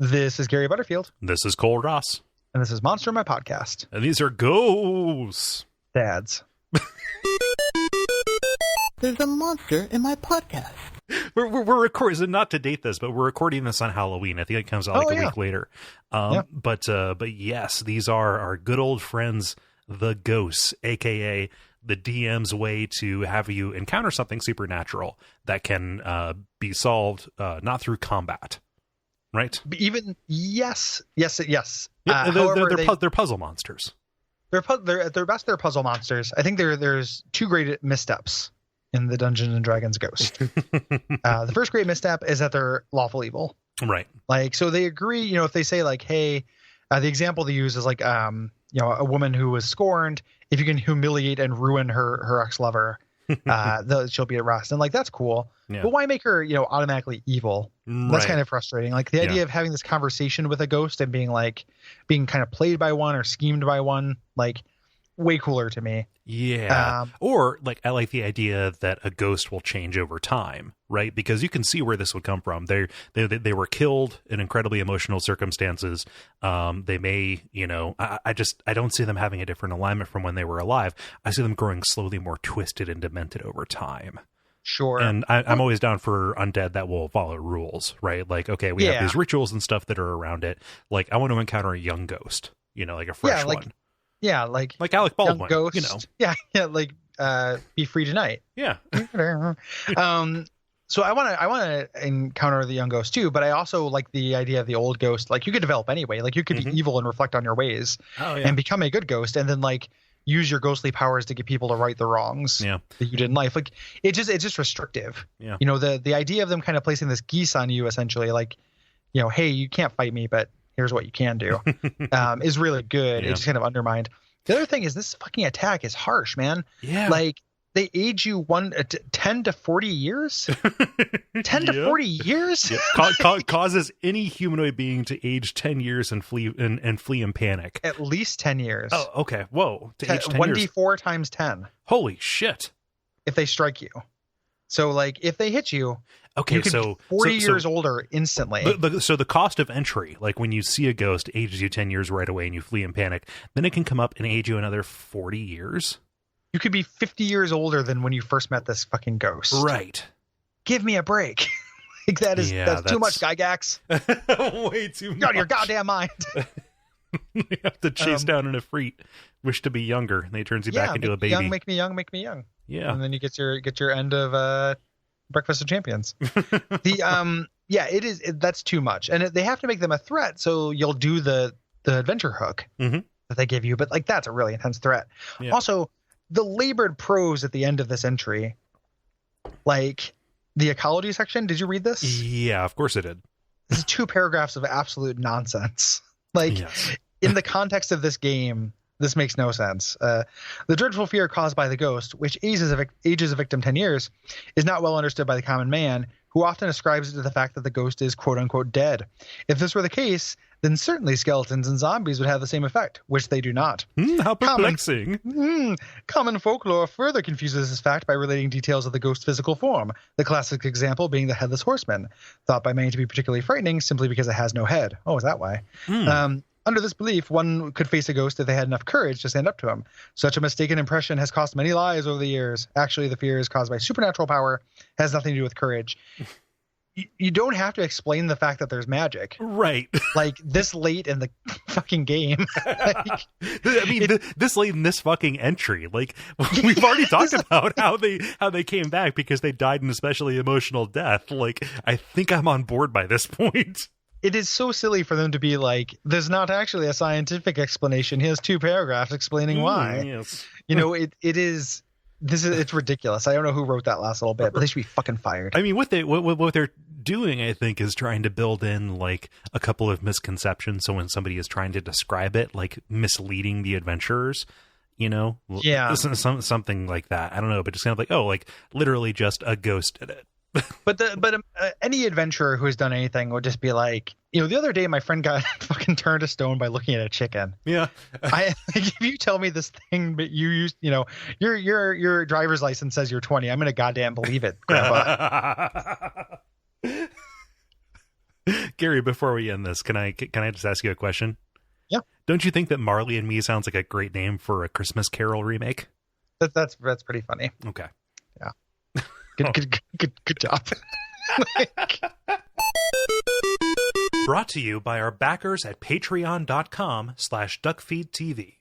This is Gary Butterfield. This is Cole Ross. And this is Monster, my podcast. And these are ghosts. Dads. There's a monster in my podcast. We're recording, not to date this, but we're recording this on Halloween. I think it comes out a week later. But yes, these are our good old friends, the ghosts, aka the DM's way to have you encounter something supernatural that can be solved not through combat, right? Yes. Yeah, they're puzzle monsters. At their best, they're puzzle monsters. I think there's two great missteps in the Dungeons and Dragons Ghost. The first great misstep is that they're lawful evil. Right. Like, so they agree, if they say like, hey, the example they use is like, a woman who was scorned, if you can humiliate and ruin her ex-lover, she'll be at rest. And like, that's cool. Yeah. But why make her, automatically evil? Right. That's kind of frustrating. Like the idea of having this conversation with a ghost and being kind of played by one or schemed by one, like, way cooler to me. Yeah. Or like, I like the idea that a ghost will change over time, right? Because you can see where this would come from. They were killed in incredibly emotional circumstances. They may, I don't see them having a different alignment from when they were alive. I see them growing slowly more twisted and demented over time. Sure. And I'm always down for undead that will follow rules, right? Like, okay, we have these rituals and stuff that are around it. Like, I want to encounter a young ghost, like a fresh one. Yeah, like Alec Baldwin, ghost. Yeah, like Be Free Tonight. Yeah. So I want to encounter the young ghost too, but I also like the idea of the old ghost. Like, you could develop anyway. Like, you could be evil and reflect on your ways and become a good ghost, and then like use your ghostly powers to get people to right the wrongs that you did in life. Like, it's just restrictive. Yeah. The idea of them kind of placing this geese on you, essentially, like, hey, you can't fight me, but here's what you can do, is really good. Yeah. It just kind of undermined. The other thing is, this fucking attack is harsh, man. Yeah. Like, they age you 10 to 40 years? 10 to 40 years? Yeah. Causes any humanoid being to age 10 years and flee in panic. At least 10 years. Oh, okay. Whoa. To age 10 years. 1d4 times 10. Holy shit. If they strike you. So, like, if they hit you, okay, you could be 40 years older instantly. So the cost of entry, like when you see a ghost, ages you 10 years right away and you flee in panic, then it can come up and age you another 40 years? You could be 50 years older than when you first met this fucking ghost. Right. Give me a break. Like, that's too much, Gygax. Way too much. You're out of your goddamn mind. You have to chase down an Efreet, wish to be younger, and they turns you back into a baby. Young, make me young, make me young. Yeah. And then you get your end of Breakfast of Champions. It is. That's too much, and they have to make them a threat. So you'll do the adventure hook that they give you, but like, that's a really intense threat. Yeah. Also, the labored prose at the end of this entry, like the ecology section. Did you read this? Yeah, of course I did. This is 2 paragraphs of absolute nonsense. Like, in the context of this game, this makes no sense. The dreadful fear caused by the ghost, which ages a victim 10 years, is not well understood by the common man, who often ascribes it to the fact that the ghost is quote-unquote dead. If this were the case, then certainly skeletons and zombies would have the same effect, which they do not. How perplexing. Common folklore further confuses this fact by relating details of the ghost's physical form, the classic example being the headless horseman, thought by many to be particularly frightening simply because it has no head. Oh, is that why? Under this belief, one could face a ghost if they had enough courage to stand up to him. Such a mistaken impression has cost many lives over the years. Actually, the fear is caused by supernatural power, has nothing to do with courage. You don't have to explain the fact that there's magic. Right. Like, this late in the fucking game. This late in this fucking entry. Like, we've already talked about how they came back because they died an especially emotional death. Like, I think I'm on board by this point. It is so silly for them to be like, there's not actually a scientific explanation. Here's 2 paragraphs explaining why. Yes. It's ridiculous. I don't know who wrote that last little bit, but they should be fucking fired. I mean, what they're doing, I think, is trying to build in like a couple of misconceptions. So when somebody is trying to describe it, like misleading the adventurers, something like that. I don't know, but just kind of like, like literally just a ghost did it. But any adventurer who has done anything would just be like, the other day my friend got fucking turned to stone by looking at a chicken. Yeah. If you tell me this thing, but you used, your driver's license says you're 20, I'm gonna goddamn believe it, Grandpa. Gary, before we end this, can I just ask you a question? Yeah. Don't you think that Marley and Me sounds like a great name for a Christmas Carol remake? That's pretty funny. Okay. Yeah. Good job. Brought to you by our backers at patreon.com/DuckFeed.tv.